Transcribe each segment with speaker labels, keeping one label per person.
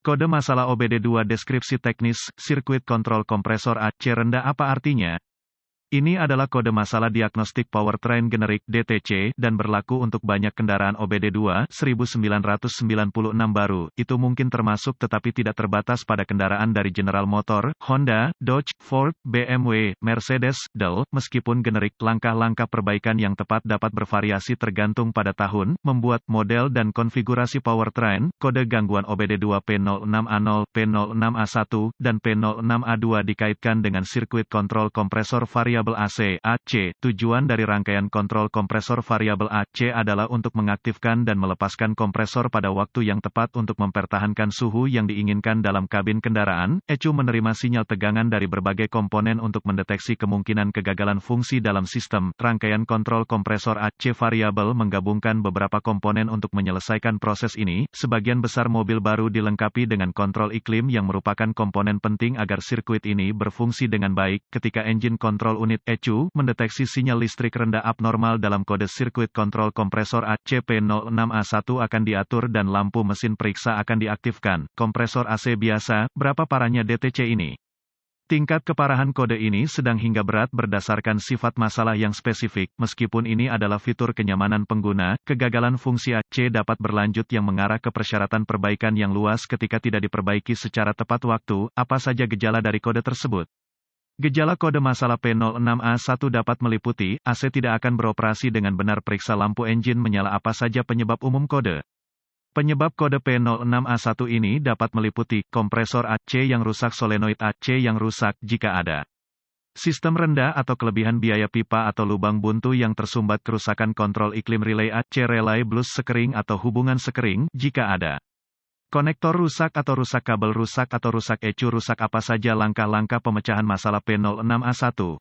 Speaker 1: Kode masalah OBD2 deskripsi teknis, sirkuit kontrol kompresor AC rendah apa artinya? Ini adalah kode masalah diagnostik powertrain generik (DTC) dan berlaku untuk banyak kendaraan OBD2 1996 baru. Itu mungkin termasuk tetapi tidak terbatas pada kendaraan dari General Motor, Honda, Dodge, Ford, BMW, Mercedes, Dell. Meskipun generik, langkah-langkah perbaikan yang tepat dapat bervariasi tergantung pada tahun, membuat, model dan konfigurasi powertrain. Kode gangguan OBD2 P06A0, P06A1, dan P06A2 dikaitkan dengan sirkuit kontrol kompresor variabel AC, AC. Tujuan dari rangkaian kontrol kompresor variabel AC adalah untuk mengaktifkan dan melepaskan kompresor pada waktu yang tepat untuk mempertahankan suhu yang diinginkan dalam kabin kendaraan. ECU menerima sinyal tegangan dari berbagai komponen untuk mendeteksi kemungkinan kegagalan fungsi dalam sistem. Rangkaian kontrol kompresor AC variabel menggabungkan beberapa komponen untuk menyelesaikan proses ini. Sebagian besar mobil baru dilengkapi dengan kontrol iklim yang merupakan komponen penting agar sirkuit ini berfungsi dengan baik. Ketika engine kontrol unit ECU mendeteksi sinyal listrik rendah abnormal dalam kode sirkuit kontrol kompresor AC P06A1 akan diatur dan lampu mesin periksa akan diaktifkan. Kompresor AC biasa, berapa parahnya DTC ini? Tingkat keparahan kode ini sedang hingga berat berdasarkan sifat masalah yang spesifik. Meskipun ini adalah fitur kenyamanan pengguna, kegagalan fungsi AC dapat berlanjut yang mengarah ke persyaratan perbaikan yang luas ketika tidak diperbaiki secara tepat waktu. Apa saja gejala dari kode tersebut? Gejala kode masalah P06A1 dapat meliputi, AC tidak akan beroperasi dengan benar, periksa lampu engine menyala. Apa saja penyebab umum kode? Penyebab kode P06A1 ini dapat meliputi, kompresor AC yang rusak, solenoid AC yang rusak, jika ada. Sistem rendah atau kelebihan biaya pipa atau lubang buntu yang tersumbat, kerusakan kontrol iklim relay AC, relay blues sekering atau hubungan sekering, jika ada. Konektor rusak atau rusak kabel rusak atau rusak ECU rusak. Apa saja langkah-langkah pemecahan masalah P06A1?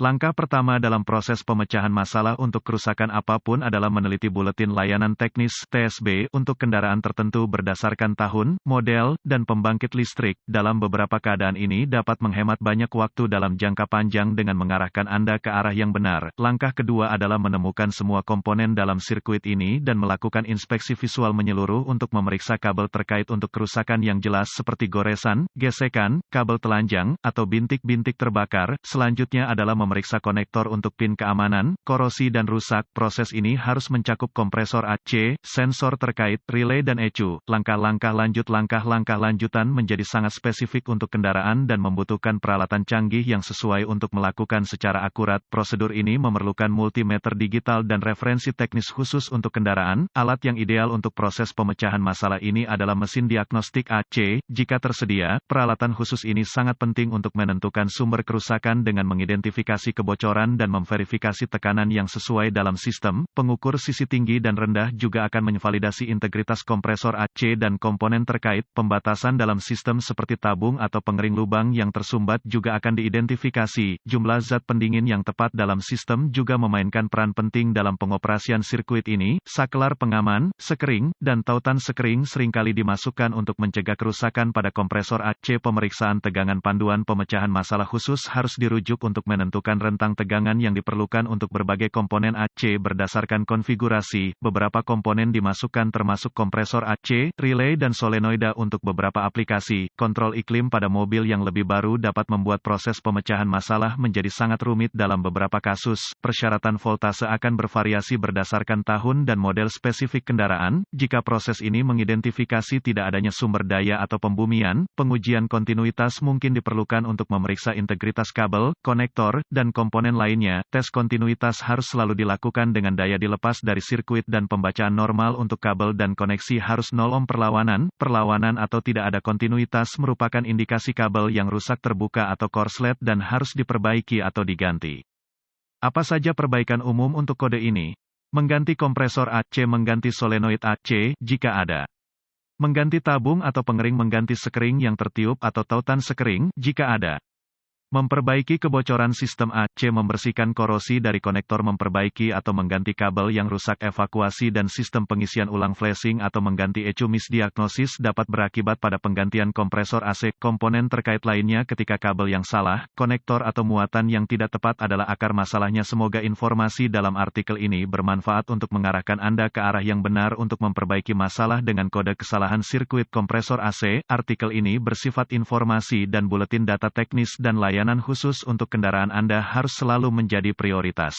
Speaker 1: Langkah pertama dalam proses pemecahan masalah untuk kerusakan apapun adalah meneliti buletin layanan teknis (TSB) untuk kendaraan tertentu berdasarkan tahun, model, dan pembangkit listrik. Dalam beberapa keadaan ini dapat menghemat banyak waktu dalam jangka panjang dengan mengarahkan Anda ke arah yang benar. Langkah kedua adalah menemukan semua komponen dalam sirkuit ini dan melakukan inspeksi visual menyeluruh untuk memeriksa kabel terkait untuk kerusakan yang jelas seperti goresan, gesekan, kabel telanjang, atau bintik-bintik terbakar. Selanjutnya adalah memeriksa konektor untuk pin keamanan, korosi dan rusak. Proses ini harus mencakup kompresor AC, sensor terkait, relay dan ECU. Langkah-langkah lanjutan menjadi sangat spesifik untuk kendaraan dan membutuhkan peralatan canggih yang sesuai untuk melakukan secara akurat. Prosedur ini memerlukan multimeter digital dan referensi teknis khusus untuk kendaraan. Alat yang ideal untuk proses pemecahan masalah ini adalah mesin diagnostik AC. Jika tersedia, peralatan khusus ini sangat penting untuk menentukan sumber kerusakan dengan mengidentifikasi kebocoran dan memverifikasi tekanan yang sesuai dalam sistem. Pengukur sisi tinggi dan rendah juga akan menvalidasi integritas kompresor AC dan komponen terkait. Pembatasan dalam sistem seperti tabung atau pengering lubang yang tersumbat juga akan diidentifikasi. Jumlah zat pendingin yang tepat dalam sistem juga memainkan peran penting dalam pengoperasian sirkuit ini. Saklar pengaman, sekering, dan tautan sekering seringkali dimasukkan untuk mencegah kerusakan pada kompresor AC. Pemeriksaan tegangan panduan pemecahan masalah khusus harus dirujuk untuk menentukan rentang tegangan yang diperlukan untuk berbagai komponen AC berdasarkan konfigurasi. Beberapa komponen dimasukkan termasuk kompresor AC, relay dan solenoida. Untuk beberapa aplikasi, kontrol iklim pada mobil yang lebih baru dapat membuat proses pemecahan masalah menjadi sangat rumit. Dalam beberapa kasus, persyaratan voltase akan bervariasi berdasarkan tahun dan model spesifik kendaraan. Jika proses ini mengidentifikasi tidak adanya sumber daya atau pembumian, pengujian kontinuitas mungkin diperlukan untuk memeriksa integritas kabel, konektor, dan komponen lainnya. Tes kontinuitas harus selalu dilakukan dengan daya dilepas dari sirkuit dan pembacaan normal untuk kabel dan koneksi harus 0 ohm. Perlawanan atau tidak ada kontinuitas merupakan indikasi kabel yang rusak, terbuka atau korslet dan harus diperbaiki atau diganti. Apa saja perbaikan umum untuk kode ini? Mengganti kompresor AC, mengganti solenoid AC jika ada. Mengganti tabung atau pengering, mengganti sekering yang tertiup atau tautan sekering jika ada. Memperbaiki kebocoran sistem AC, membersihkan korosi dari konektor, memperbaiki atau mengganti kabel yang rusak, evakuasi dan sistem pengisian ulang flashing atau mengganti ECU. Misdiagnosis dapat berakibat pada penggantian kompresor AC. Komponen terkait lainnya ketika kabel yang salah, konektor atau muatan yang tidak tepat adalah akar masalahnya. Semoga informasi dalam artikel ini bermanfaat untuk mengarahkan Anda ke arah yang benar untuk memperbaiki masalah dengan kode kesalahan sirkuit kompresor AC. Artikel ini bersifat informasi dan buletin data teknis dan layanan khusus untuk kendaraan Anda harus selalu menjadi prioritas.